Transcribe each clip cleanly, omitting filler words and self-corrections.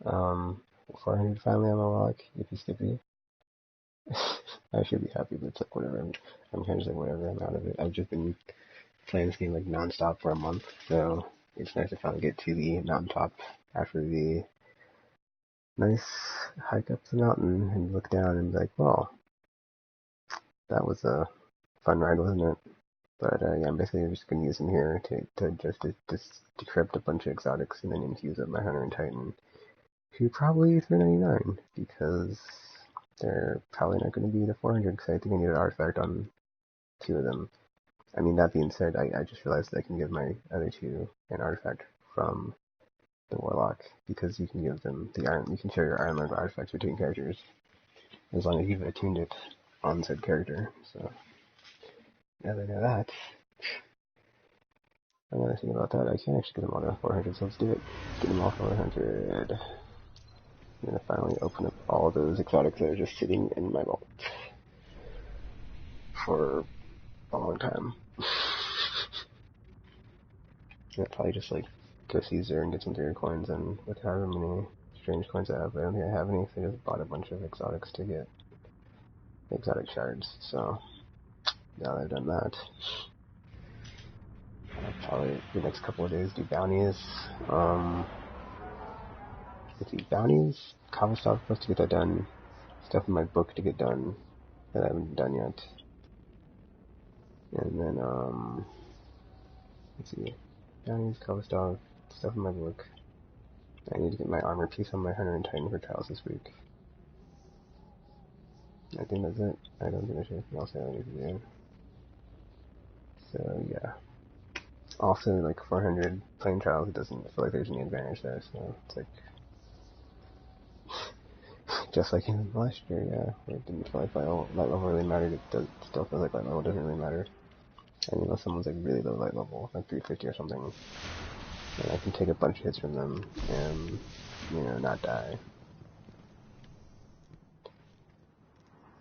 Um, 400 finally on my warlock. Yippee skippy. I should be happy, but it's like whatever. I'm kind of just like whatever. I'm out of it. I've just been playing this game like nonstop for a month, so it's nice to finally get to the mountaintop after the nice hike up the mountain and look down and be like, well, that was a fun ride, wasn't it? But yeah, I'm basically just gonna use them here to decrypt a bunch of exotics and then infuse up my Hunter and Titan to probably 399 because they're probably not going to be the 400 because I think I need an artifact on two of them. I mean, that being said, I just realized that I can give my other two an artifact from the Warlock because you can give them the Iron. You can share your Iron Lord artifacts between characters as long as you've attuned it on said character. So now that I know that, another thing about that, I can actually get them all to 400. So let's do it. Get them all 400. I'm gonna finally open up all those exotics that are just sitting in my vault for a long time. I'll probably just like go Caesar and get some 3 coins, and with however many strange coins I have, I don't think I have any, so I just bought a bunch of exotics to get exotic shards. So now that I've done that, I'll probably the next couple of days do bounties. Let's see, bounties, Kavasov supposed to get that done. Stuff in my book to get done that I haven't done yet. And then let's see, bounties, Kavasov, stuff in my book. I need to get my armor piece on my Hunter and Titan for trials this week. I think that's it. I don't think there's anything else I need to do. So yeah. Also, like 400 playing trials, it doesn't feel like there's any advantage there. So it's like just like in last year, yeah, where it didn't feel like light level really mattered. It still feels like light level doesn't really matter. And unless someone's like really low light level, like 350 or something, and I can take a bunch of hits from them and not die.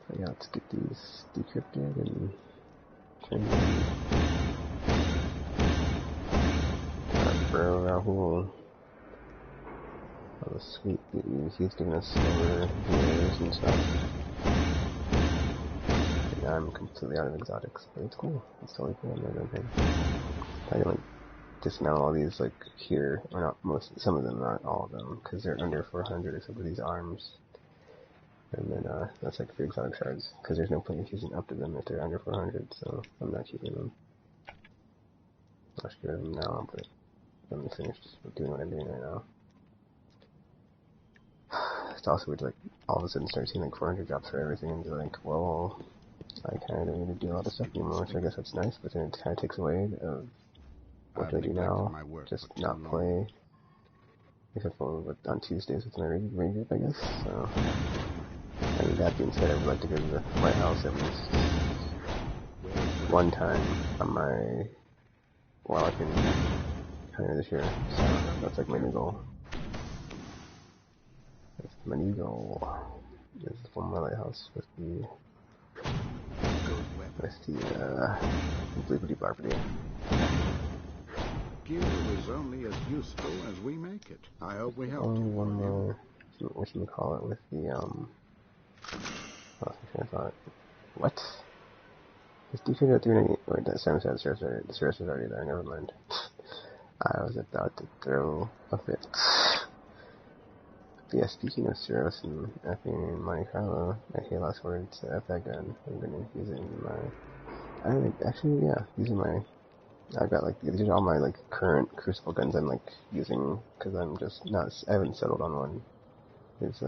So yeah, let's get these decrypted and turned in. Bro, Rahul. Oh, sweet. He's giving us silver gears and stuff. And now I'm completely out of exotics, but it's cool. It's totally cool. I'm not gonna think. I can like dismount all these like here, or not most. Some of them, not all of them, because they're under 400 except for these arms. And then that's like 3 exotic shards, because there's no point in using up to them if they're under 400. So I'm not keeping them. I'll just get rid of them now, but let me finish doing what I'm doing right now. It's also weird to like all of a sudden start seeing like 400 drops for everything and be like, well, I kind of don't need to do all this stuff anymore, so I guess that's nice, but then it kind of takes away what do I do now? Just not play, except for on Tuesdays with my raid group, I guess. So, I mean, that being said, I would like to go to the White House at least one time on my Warlock and Hunter this year, so that's like my new goal. That's my new goal. Is to form my lighthouse with the Bleepity Barpity. Gear is only as useful as we make it. I hope we help. Only one more, what should we call it, with the, oh, I thought, what? This D-Trigger at 390, wait, that 7 the Cirrus is already there, never mind. I was about to throw a fit. But yeah, speaking of Cirrus and effing in Monte Carlo, I hate last words, F that gun. I'm gonna use it in my, actually, yeah, using my, I've got like, these are all my like current Crucible guns I'm like using, because I'm just not, I haven't settled on one. It's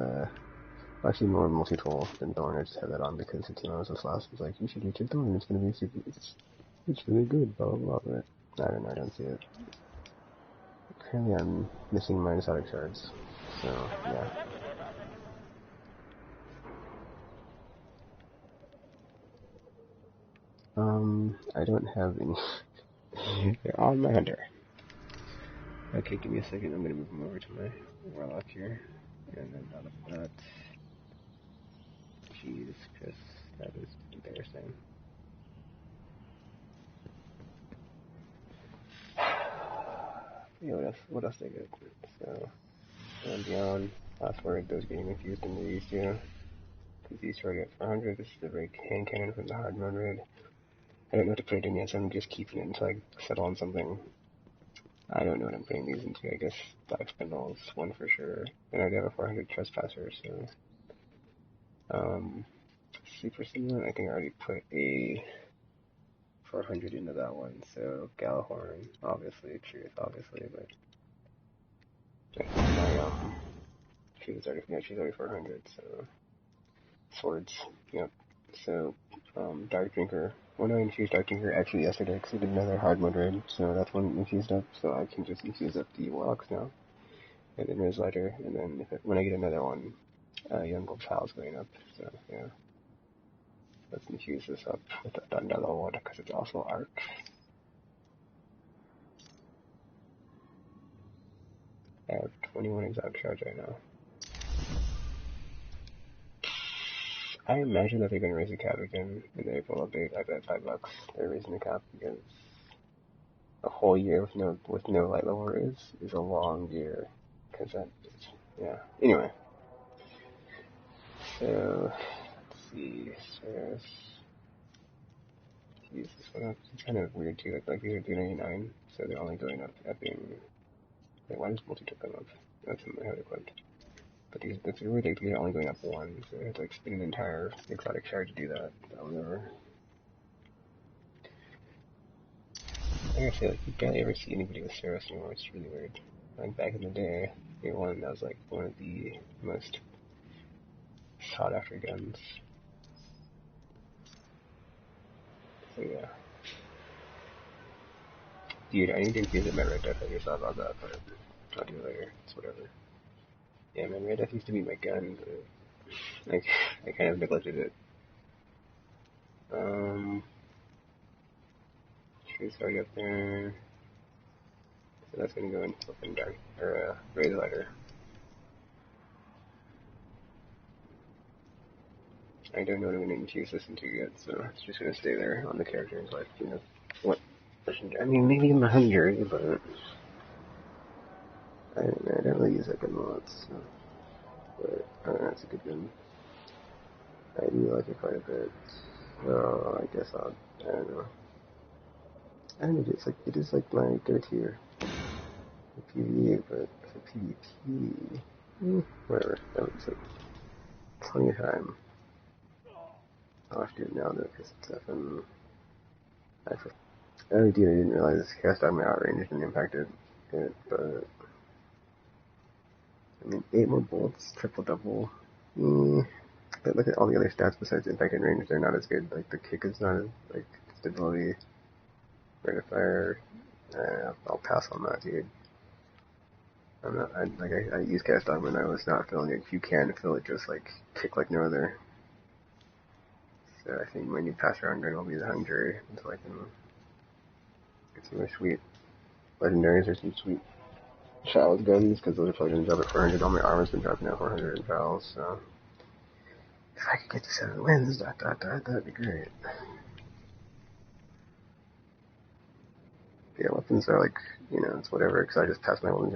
actually more multi-tool than Thorn. I just have that on because the team I was with last was like, you should get your Thorn, it's gonna be super, it's really good, blah blah blah, but I don't know, I don't see it. Currently I'm missing my exotic shards, so yeah. I don't have any. They're on my hunter. Okay, give me a second, I'm gonna move them over to my warlock here, and then out of that. Jesus Chris, that is embarrassing. Yeah, what else they got? So, and beyond. Fast forward those getting infused into these two. Because these already at 400. This is the rig hand cannon from the hard mode raid. I don't know what to put it in yet, so I'm just keeping it until I settle on something. I don't know what I'm putting these into. I guess Black Spindles, one for sure. And I already have a 400 Trespasser, so. Super Stimulant, I think I already put a 400 into that one, so Galahorn, obviously, Truth, obviously, but. My, she's already 400, so. Swords, yep. So, Dark Drinker. When I infused Dark Drinker actually yesterday, because I did another hard mode raid, so that's one infused up, so I can just infuse up the warlocks now. And then Riz Lighter, and then when I get another one, Young Gold Child's going up, so yeah. Let's infuse this up with the Dandelo one, because it's also Arc. I have 21 exotic shards right now. I imagine that they're going to raise the cap again in the April update. I bet $5 they're raising the cap because a whole year with no light level is a long year. Because yeah. Anyway, so let's see. Saris. Use this one up. It's kind of weird too. Like these are 299, so they're only going up at being. Wait, why does multi-took them up? That's in my head equipped. But that's weird. They're only going up one, so I have to like spin an entire exotic shard to do that. However. I gotta say, like, you barely ever see anybody with Saris anymore. It's really weird. Like, back in the day, that was, like, one of the most sought-after guns. So, yeah. Dude, I need to infuse my Red Death. I just thought about that, but I'll do it later. It's whatever. Yeah, man, Red Death used to be my gun, but, like, I kind of neglected it. Shoot's already up there. So that's gonna go in flipping dark, or, Razor Lighter. I don't know what I'm going to infuse this into yet, so it's just going to stay there on the characters, like, you know, what, I mean, maybe in 100, but I don't really use that gun lots, so, but, I don't know, it's a good gun. I do like it quite a bit, so I guess I don't know. I don't know, it is like my go-to for PvE, but for PvP, whatever, that would take plenty of time. I'll have to do it now, though, because it's often, I didn't realize cast on my outrange and impacted it, but I mean, 8 more bolts, triple double. But look at all the other stats besides impact and range, they're not as good. Like, the kick is not as, like, stability, rate of fire. I'll pass on that, dude. I use cast on when I was not feeling it. You can feel it just, like, kick like no other. So I think my new pass around gun will be the Hungry until I can get some more sweet legendaries or some sweet child guns, because those are probably going to drop at 400. All my armor's been dropping at 400 in trials, so if I could get to 7 wins, that'd be great. Yeah, weapons are like, you know, it's whatever, because I just pass my weapons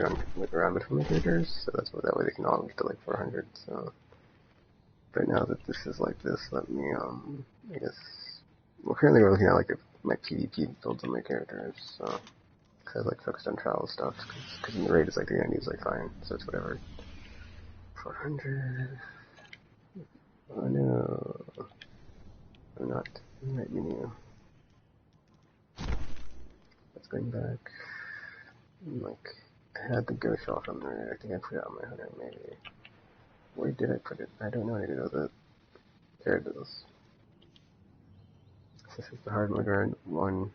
around between my characters, so that way they can all get to like 400, so. But now that this is like this, let me, I guess, well, currently we're looking at like my PvP builds on my characters, so. Because I like focused on trial stuff, because in the raid it's like the enemies like fine, so it's whatever. 400. Oh no. I'm not in that menu. Let's going back. Like, I had the ghost shell from there. I think I put it on my hunter, maybe. Where did I put it? I don't know. I didn't know that. There it is. This is the hard mode guard one.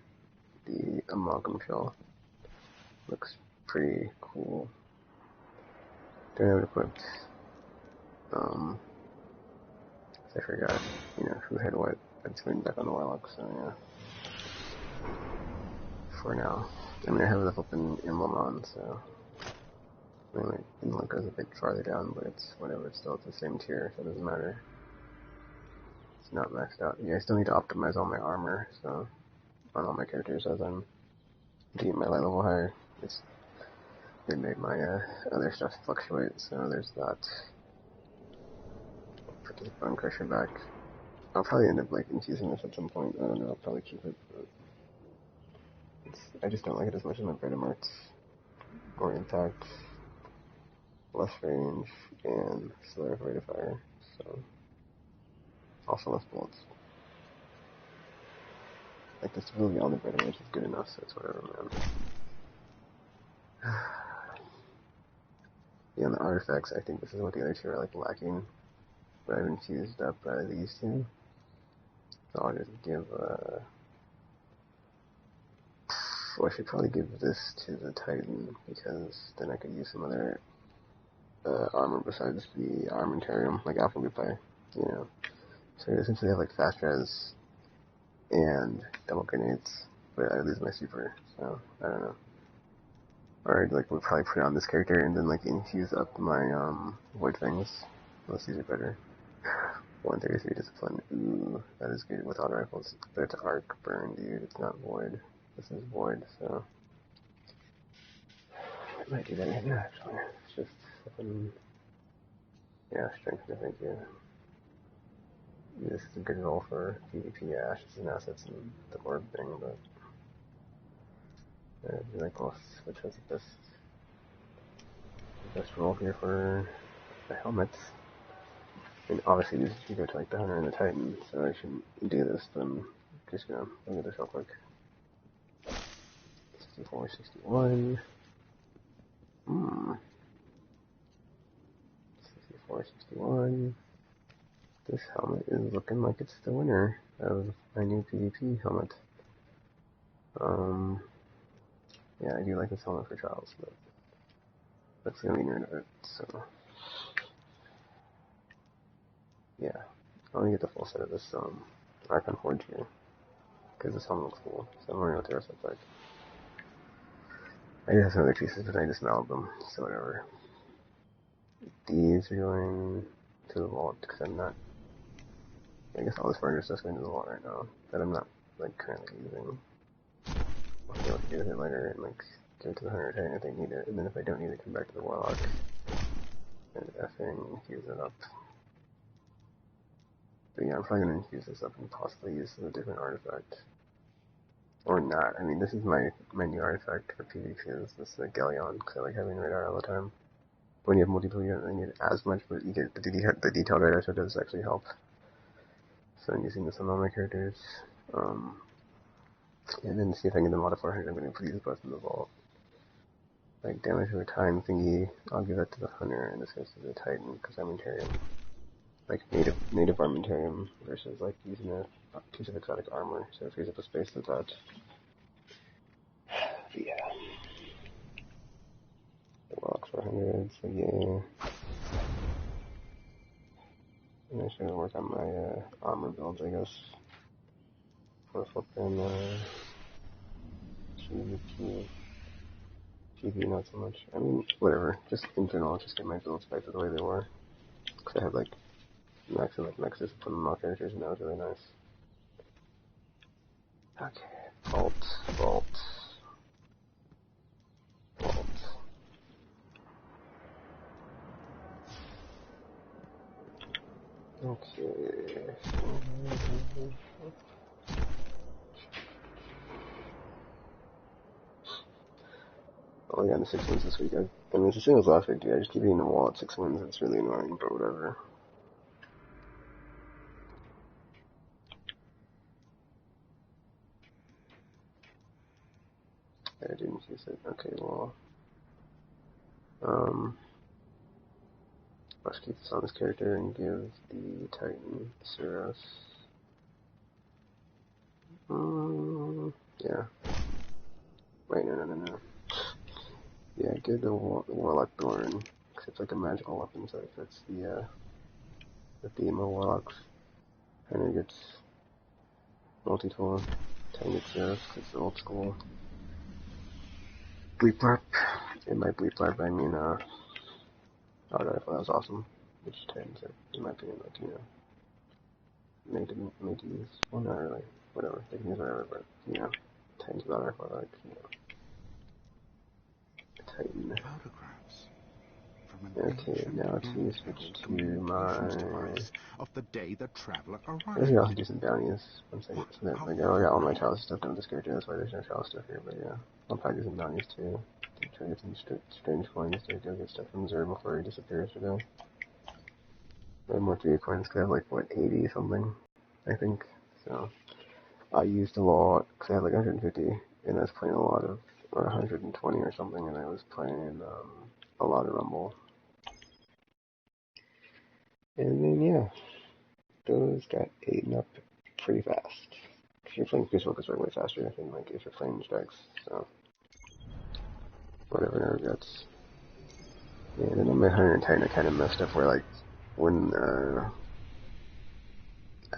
The amalgam shell. Looks pretty cool. Don't have it equipped. I forgot, you know, who had what. It's been back on the warlock, so yeah. For now. I mean, I have the flipping emblem on, so. I mean, my inlet goes a bit farther down, but it's whatever. It's still at the same tier, so it doesn't matter. It's not maxed out. Yeah, I still need to optimize all my armor, so. On all my characters as I'm getting my light level higher. It made my other stuff fluctuate, so there's that. Put this bone crusher back. I'll probably end up like infusing this at some point. I don't know. I'll probably keep it. But I just don't like it as much as my Venom Arts. More impact, less range, and slower rate of fire. So also less bullets. Like the stability on the Venom Arts is good enough, so it's whatever, man. Yeah, the artifacts, I think this is what the other two are like lacking. But I've infused up these two. So I'll just give, well, I should probably give this to the Titan, because then I could use some other armor besides the armamentarium, like Alpha Lupi, you know. So essentially I have like fast res and double grenades, but I lose my super, so I don't know. Or like we'll probably put it on this character and then like infuse up my void things. Unless these are better. 133 discipline. Ooh, that is good with auto rifles. But it's arc burn, dude. It's not void. This is void, so I might do that again actually. It's just yeah, strength, I think, yeah. This is a good roll for PvP ashes and assets and the orb thing, but I'd be like, well, which has the best roll here for the helmets. And obviously these you go to like the Hunter and the Titan, so I shouldn't do this, but I'm just gonna look at this real quick. 64, 61. 64, 61. This helmet is looking like it's the winner of my new PvP helmet. Yeah, I do like this helmet for trials, but that's the only nerd of it, so yeah. I want to get the full set of this Icon Forge here, because this helmet looks cool, so I'm wondering what the rest looks like. I do have some other pieces, but I just melded them, so whatever. These are going to the vault, because I'm not, I guess all this furniture stuff's going to the vault right now, that I'm not, like, currently using. I'll be able to do it later, and, like, give it to the Hunter Titan if they need it, and then if I don't need it, come back to the Warlock, and effing infuse it up. But yeah, I'm probably going to infuse this up and possibly use a different artifact. Or not. I mean, this is my new artifact for PvP, is this Galleon, because I like having radar all the time. When you have multiple, you don't need it as much, but you get the detailed radar, so it does actually help. So I'm using this on all my characters. And then see if I can get the mod of 400, I'm going to put these both in the vault. Like damage over time thingy, I'll give that to the Hunter, and this goes to the Titan, because Armamentarium. Like native Armamentarium versus like using a piece of exotic armor, so it frees up a space for that. But yeah. The Warlock's 400, so yeah. And I should work on my armor builds, I guess. For flipping PvP not so much. I mean, whatever. Just in general, I'll just get my builds back to the way they were. Because I had like max discipline on all characters, and that was really nice. Okay, vault. Okay. Oh yeah, the 6 wins this week. I mean, it's the same as last week, dude. I just keep hitting the wall at 6 wins. It's really annoying, but whatever. I didn't use it. Okay, well, let's keep this on this character and give the Titan Suros. Yeah. Wait, no. Yeah, give the Warlock Thorn, because it's like a magical weapon, so it fits the theme of Warlocks. Hunter gets multi-tool, Titan gets Suros, because it's old school. Bleep Larp. And by Bleep Larp, I mean, auto rifle, that was awesome. Which Titans are, in my opinion, like, you know, made to use. Well, not really. Whatever. They can use whatever, but, you know, Titans with auto rifle, like, you know, Titan. Photographs from an Okay, ancient now to canvas switch to communications my... device of the day the traveler I guess I also arrived. do some bounties. One second. So that, How like, I already got all my fine. chalice stuff done with this character, that's why there's no chalice stuff here, but yeah. I'll probably do some bounties too. Try to get some strange coins to go get stuff from Zer before he disappears today. I have more 3 coins because I have like, what, 80 something, I think. So, I used a lot, because I had like 150, and I was playing a lot of, or 120 or something, and I was playing a lot of Rumble. And then, yeah, those got eaten up pretty fast. If you're playing Peace Focus way faster, I think, like, if you're playing strikes, so, whatever, no regrets. Yeah, and then on my 110, I kind of messed up where, like, when, I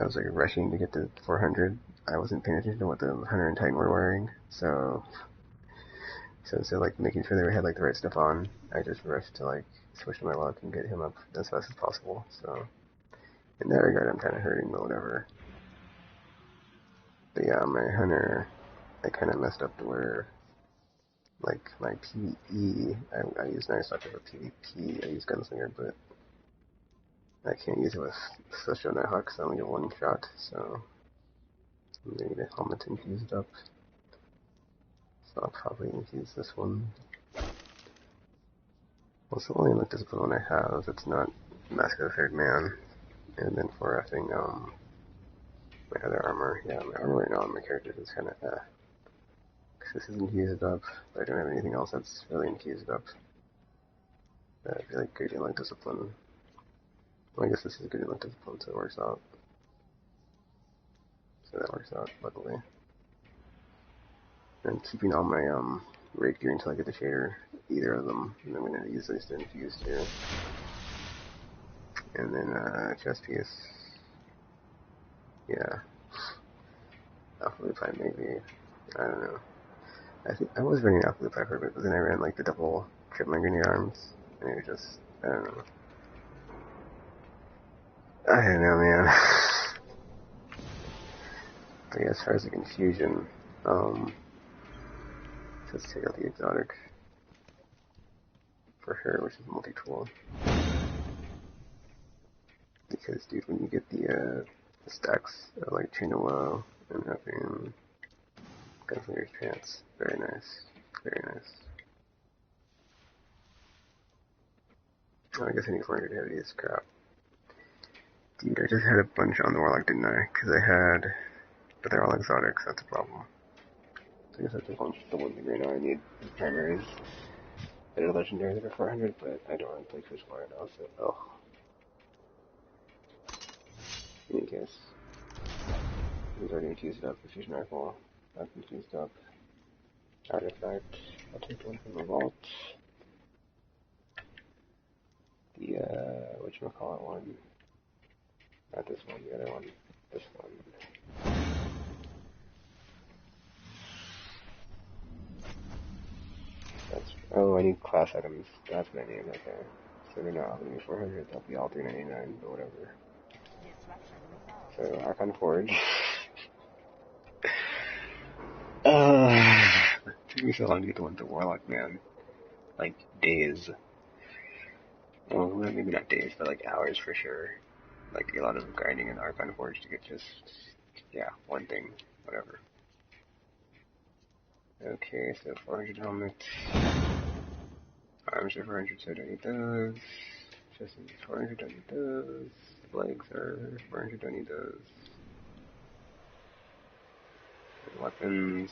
was, like, rushing to get to 400, I wasn't paying attention to what the 110 were wearing, so instead of, like, making sure they had, like, the right stuff on, I just rushed to, like, switch to my luck and get him up as fast as possible, so, in that regard, I'm kind of hurting, but whatever. But yeah, my hunter, I kind of messed up to where, like, my PvE, I use Night Stalker for PvP, I use Gunslinger, but I can't use it with Celestial Nighthawk because I only get one shot, so I'm gonna need a helmet to infuse it up. So I'll probably infuse this one. Well, it's the only luck discipline one I have that's not Mask of the Third Man. And then for I think, my other armor, yeah, my armor right now on my character is kind of, because this is infused up, but I don't have anything else that's really infused up. I feel like Gradient Light Discipline. Well, I guess this is Gradient Light Discipline, so it works out. So that works out, luckily. And keeping all my raid gear until I get the shader, either of them, and I'm going to use this to infuse too. And then chest piece, yeah, Alpha Loop Pipe maybe, I don't know. I think I was running Alpha Loop Pipe for a bit, but then I ran like the double tripling grenade arms, and it was just, I don't know. I don't know, man. But yeah, as far as the confusion, let's take out the exotic for her, which is multi-tool. Because, dude, when you get the stacks of, like, Chinoa and having Gunslinger's Pants, very nice. Very nice. Oh, I guess I need 400 heavies, crap. Dude, I just had a bunch on the Warlock, didn't I? Because I had, but they're all exotics, that's a problem. So I guess I just want the ones right now I need primaries. I did a legendary that are 400, but I don't want to play Crucible right now, so, oh. In any case, he's already infused up, Infusion Rifle, that's infused up. Artifact, I'll take one from the vault. The, whatchamacallit one. Not this one, the other one. This one. That's, oh, I need class items. That's what I need, okay. So they're not all gonna be 400, they'll be all 399, but whatever. So, Archon Forge. It took me so long to get the one to Warlock, man. Like, days. Well, maybe not days, but like hours for sure. Like, a lot of grinding in Archon Forge to get just, yeah, one thing. Whatever. Okay, so 400 helmets. Arms are 400, so I don't need those. Chest is 400, don't need those. Legs are 400, don't need those. And weapons.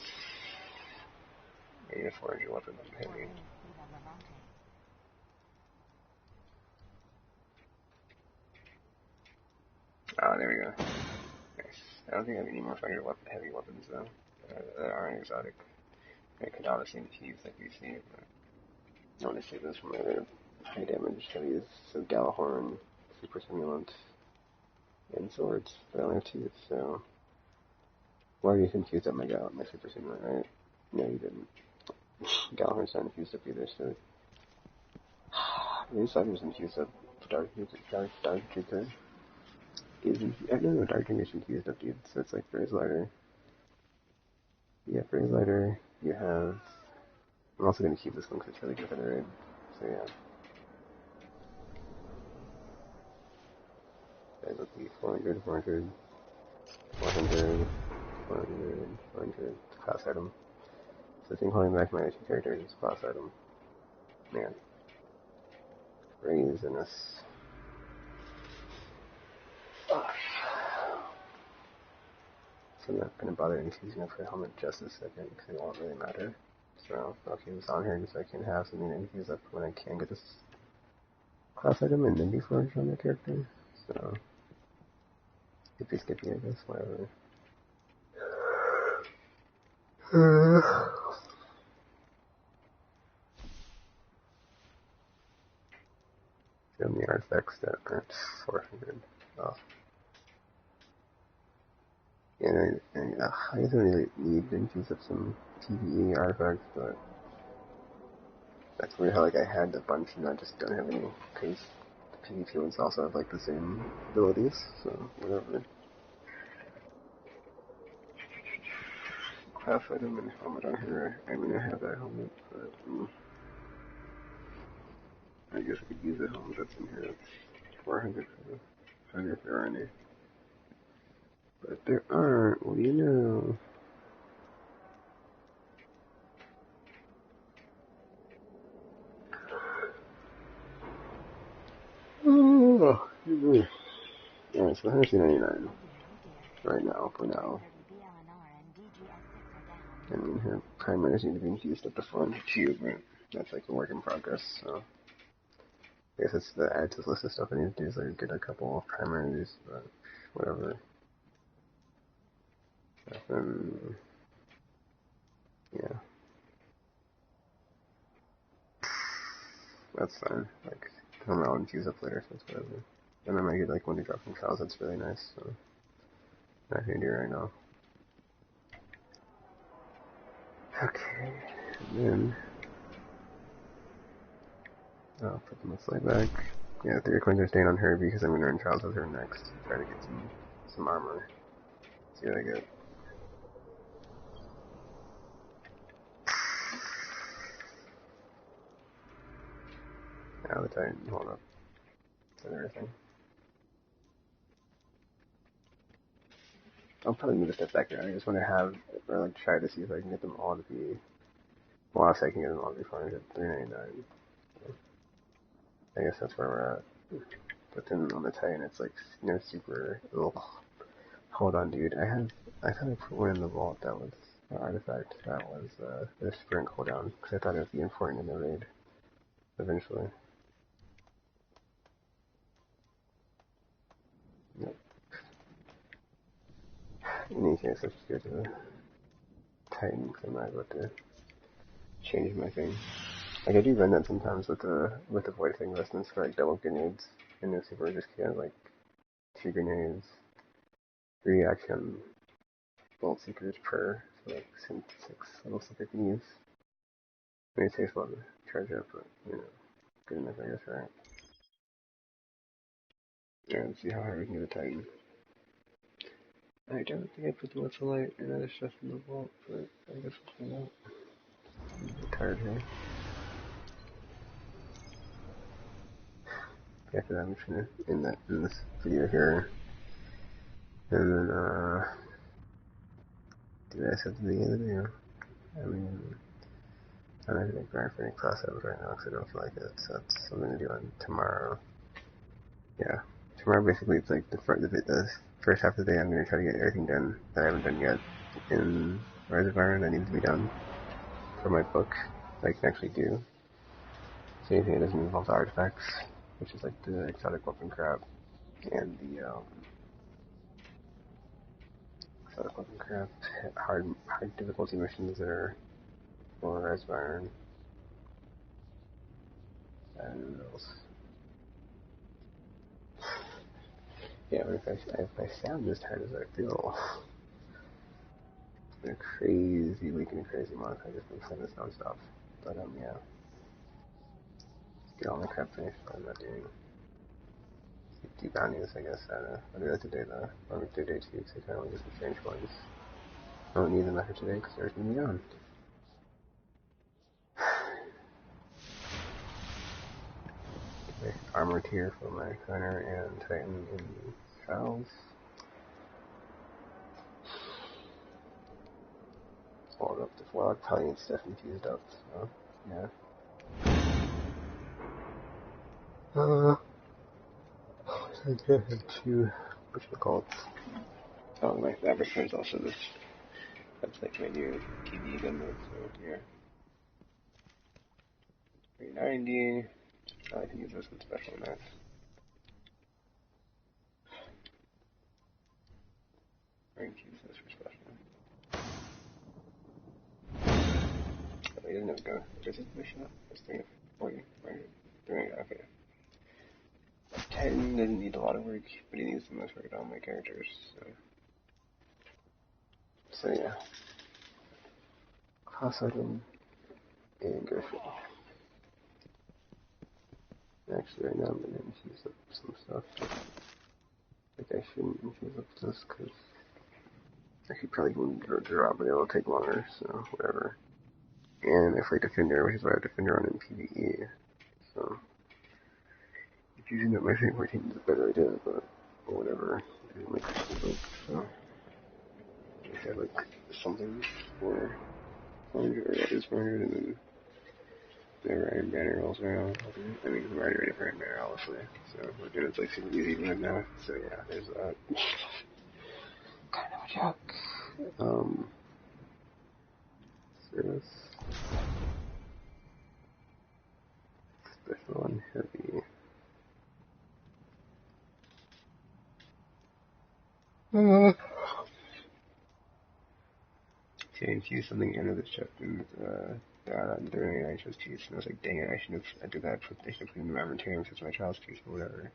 I need a 400 weapon, I'm heavy. Ah, there we go. Nice. I don't think I have any more 400 heavy weapons, though. That aren't exotic. I could obviously infuse like we've seen, but I want to save those for my other high damage heavies. So Galahorn, Super Simulant, and swords. But I only have 2, so... Well, you infused up my Super Simulant, right? No, you didn't. Galahorn's not infused up either, so... Maybe Cyber's infused up. Dark Drinker is infused. I don't know, Dark Drinker's infused up, dude. So it's like Phrase Lighter. Yeah, Phrase Lighter. You have I'm also going to keep this one because it's really good for the raid. So yeah. That would be 400, 400, 400, 400, 400. Class item. So I think holding back my 2 characters is class item. Man. Craziness. So I'm not going to bother infusing up for the helmet just a second because it won't really matter. So I'll keep this on here just so I can have something to infuse up when I can get this class item and then be 400 on the character. So skippy, I guess, whatever. Show me artifacts that aren't 400 off. And I guess I really need to infuse up some PvE artifacts, but that's weird how like I had a bunch and I just don't have any, because the PvP ones also have like the same abilities, so whatever. Class item and helmet on here. I'm gonna have that helmet, but I guess I could use the helmet that's in here. It's 400 if there are any. But there aren't. What do you know? Oh, alright, so 199 right now, for now. I mean, her primaries need to be infused up to 402, but that's like a work in progress, so I guess it's the add to the list of stuff I need to do is like get a couple of primaries, but whatever. Yeah. That's fine. Like, I'll infuse up later, so it's whatever. And then I get like when they drop from trials, that's really nice, so I'm not gonna do it right now. Okay, and then I'll put the slide back. Yeah, 3 coins are staying on her because I'm gonna run trials with her next. Try to get some armor. See what I get. Now the Titan, hold up. And everything. I'll probably move a step back there. I just want to have, or like try to see if I can get them all to be, well, if I can get them all to be 399. I guess that's where we're at. But then on the Titan, it's like, super, ugh. Hold on, dude. I thought I put one in the vault that was an artifact that was the sprint cooldown, because I thought it would be important in the raid, eventually. Nope. In any case, let's go to the Titan, because I'm not about to change my thing. Like, I do run that sometimes with the void thing resistance for like double grenades, and the super just can like 2 grenades, 3 action bolt seekers per, so like 6 little seeker thieves. I mean, it takes a lot to charge up, but good enough, I guess, right? Yeah, let's see how hard we can get a Titan. I don't think I put the light and other stuff in the vault, but I guess we'll find out. I'm tired here. After that, I'm just gonna end this video here. And then, did I set the beginning of the video? I mean, I'm not gonna grind for any class items right now because I don't feel like it, so that's what I'm gonna do on tomorrow. Yeah. Tomorrow, basically, it's like the first half of the day, I'm gonna try to get everything done that I haven't done yet in Rise of Iron that needs to be done for my book that I can actually do. So anything that doesn't involve the artifacts, which is like the exotic weapon crap and the exotic weapon crap, hard difficulty missions that are for Rise of Iron, and what else? Yeah, but if I sound as tired as I feel, it's been a crazy week and a crazy month. I've just been playing this nonstop. But yeah, get all my crap finished. I'm not doing do bounties, I guess. I'll do that today though. I'll do day 2 because I kind of want to get some strange ones. I don't need them after today because they're going to be gone. tier for my Hunter and Titan in Trials. Hold up, the warlock probably needs stuff infused up, so yeah. I have two, whatchamacallit. Oh, my adversary is also this. That's like my new TV gun mode, so yeah. 390. I can use this one special max. I can use this for special. Oh, he doesn't have a gun. Does it mission up? Let's think of 40. Okay. Titan doesn't need a lot of work, but he needs the most work on my characters, so yeah. Class item and Griffin. Actually, right now I'm gonna infuse up some stuff. Like, I shouldn't infuse up this, because I could probably draw, but it'll take longer, so whatever. And I play Defender, which is why I have Defender on in PvE, so infusing up my favorite team is a better idea, but whatever. I didn't like book, so I had like something for 400, or that is 400, and then the Iron Banner rolls around. I mean, I'm already ready for Iron Banner, obviously, so we're doing it like super easy right now, so yeah, there's that. Kind of a joke. Service. Special and heavy. To infuse something into this chest and during I chose cheese, and I was like, dang it, I did that. I should put in the armamentarium since my child's piece, but whatever.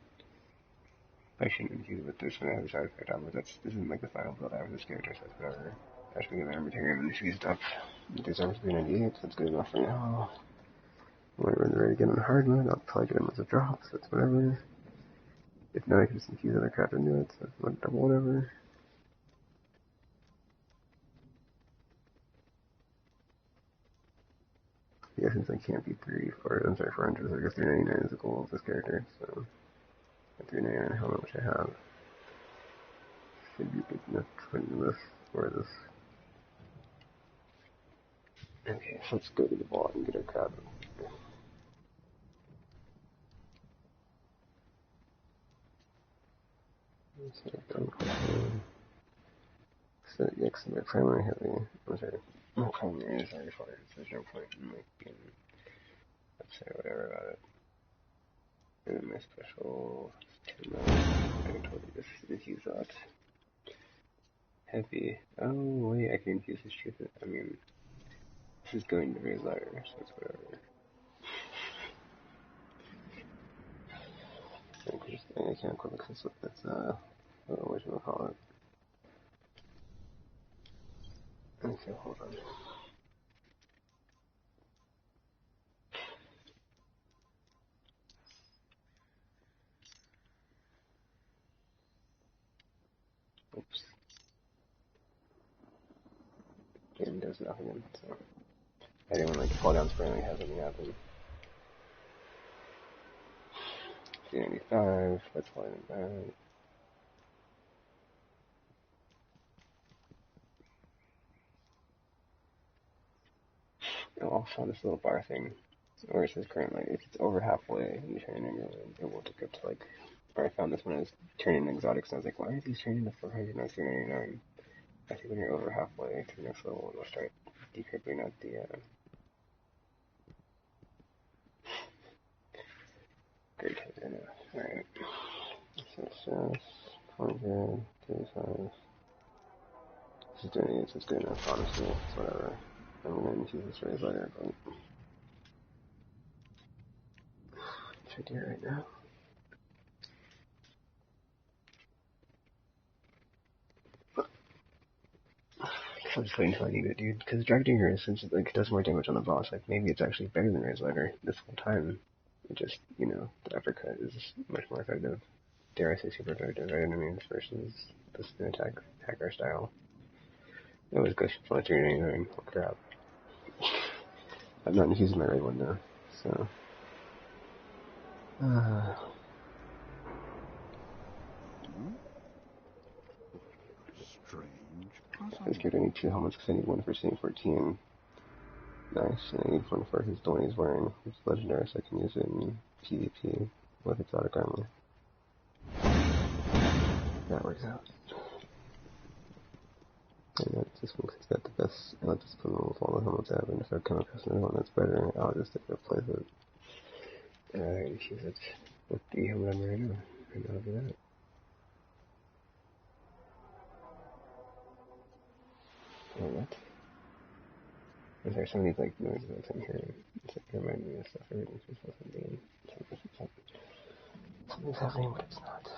I shouldn't infuse it with this when I have a side effect on, but this isn't like the final build I have with this character, so whatever. I should put in the armamentarium and infused up. These arms 398, so that's good enough for now. When I run ready to get on hard mode, I'll probably get them as a drop, so that's whatever. If not, I can just infuse other crap into it, so that's double whatever. Yeah, since I can't be 400, so I guess 399 is the goal of this character, so at 399 helmet, which I have, should be big enough to put into this, or this. Okay, so let's go to the vault and get our crap. So, yeah, because my primary heavy, I'm sorry, my primary is already fired, so there's no point in like being, let's say whatever about it. And then my special 10 I can totally just infuse that. Heavy. Oh, wait, I can infuse this truth. I mean, this is going to raise ladder, so it's whatever. I can't quit because it's, whatchamacallit. Okay, hold on. Oops. Game does nothing, so I didn't want like to fall down spray and have something happen. 395, let's fly it back. And also this little bar thing, where it says currently, if it's over halfway in the training, it will take up to like, or I found this when I was turning exotics, and I was like, why are these turning to 400, not 399? I think when you're over halfway to the next level, it'll start decrippling out the, great, I know. Alright. So it's just 400, 35. This is doing it, so it's good enough, honestly. It's whatever. I'm gonna infuse this raise later, but should I do it right now? I'm just waiting until I need it, dude. Because Dragdinger, since it like, does more damage on the boss, like maybe it's actually better than Raise Ladder this whole time. It just, you know, the uppercut is much more effective. Dare I say super effective, right? Enemies versus the spin attacker style. It was good for 399. Oh crap. I'm not using my right one now, so. character, I need 2 helmets because I need one for Scene 14. Nice, and I need one for his the one he's wearing. It's legendary, so I can use it in PvP with exotic armor. That works out. And that's this one because it's got the best discipline with all the helmets I have, and if I come across another one that's better, I'll just replace it. And use it with the helmet I'm wearing now, and that'll be that. Oh, what? Is there some of these like noises that's in here? It's like reminding me of stuff everything's supposed to be in. Something's happening, but it's not.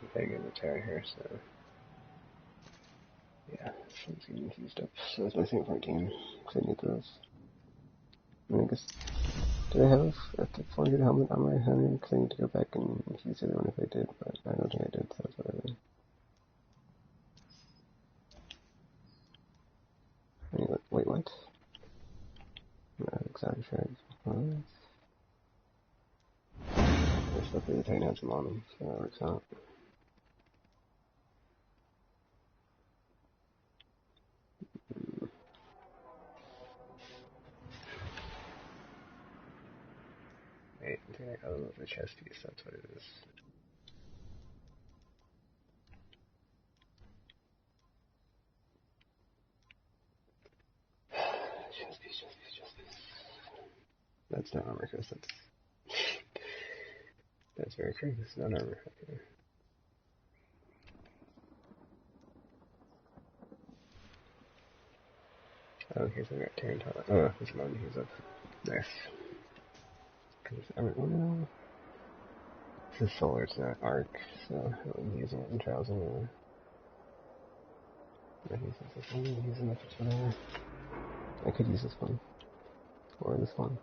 I'm getting in the tower here, so yeah, this getting used up. So that's my St. 14, because I need those. I mean, I guess, did I have a 400 helmet on my hand? Because I need to go back and use the other one if I did, but I don't think I did, so that's whatever. Anyway, wait, what? No, exotic shards. What? There's stuff that I had some on them, so that works out. Wait, I think I got the chest piece, that's what it is. Chest piece. That's not armor, because that's very crazy, it's not armor. Okay. Oh, here's a Tarantella. Oh, this one he's up. Nice. Well, this is solar, it's not arc, so I wouldn't use it in trials anyway. I can use this one, use it if it's whatever. I could use this one. Or this one.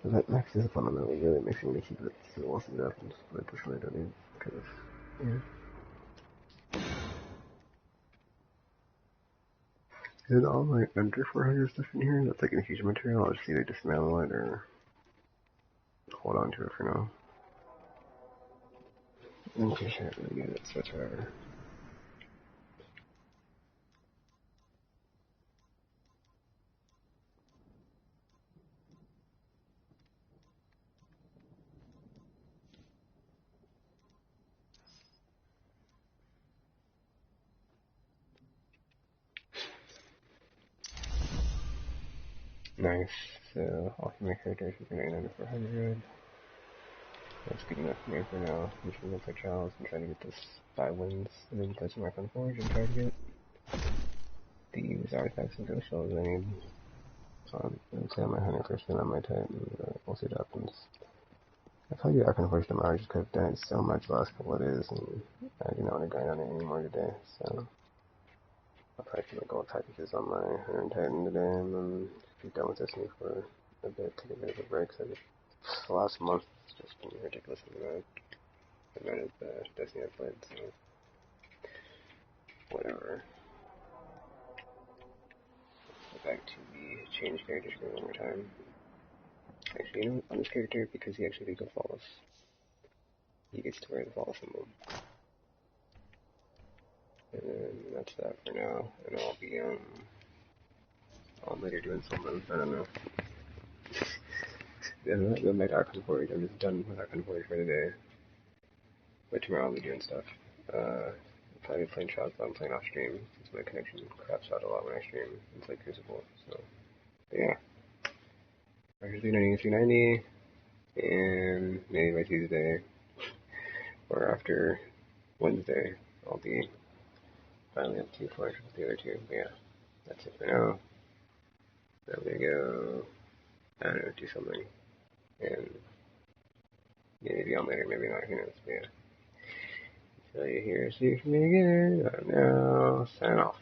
But that maxes up on them, that really makes me keep it so it wasn't happens, but this one I don't need, because, yeah. Is it all my under 400 stuff in here? That's like infusion material, I'll just either dismantle it or hold on to it for now. In case I don't really get it, so it's whatever. Nice, so all of my characters are 99 under 400. That's good enough for me for now. I'm just gonna play trials and try to get this 5 wins, and then play some Mark on Forge and try to get these artifacts and ghost shells I need. I'd say I'm 100% on my Titan, but we'll see what happens. I'll probably do Ark on Forge tomorrow just because I've done it so much the last couple of days, and I do not want to grind on it anymore today, so I'll probably do my gold packages on my 100 Titan today, and then be done with Destiny for a bit, take a bit of a break. So the last month it's just been ridiculous the amount of Destiny I've played, so whatever. Let's go back to the change character screen one more time. Actually, you know, on this character, because he actually did go flawless, he gets to wear the flawless symbol. And then that's that for now, and I'll be on later doing something, I don't know. I'm not going back to Archon Forge, I'm just done with Archon Forge for today. But tomorrow I'll be doing stuff. Probably playing trials, but I'm playing off stream, since my connection craps out a lot when I stream and play Crucible, so, but yeah. I'm usually doing 390, and maybe by Tuesday, or after Wednesday, I'll be finally up to Forge with the other two, but yeah. That's it for now. I'm gonna go, I don't know, do something, and yeah, maybe on later, maybe not, who knows, but yeah. So you hear, see you from me again, now, sign off.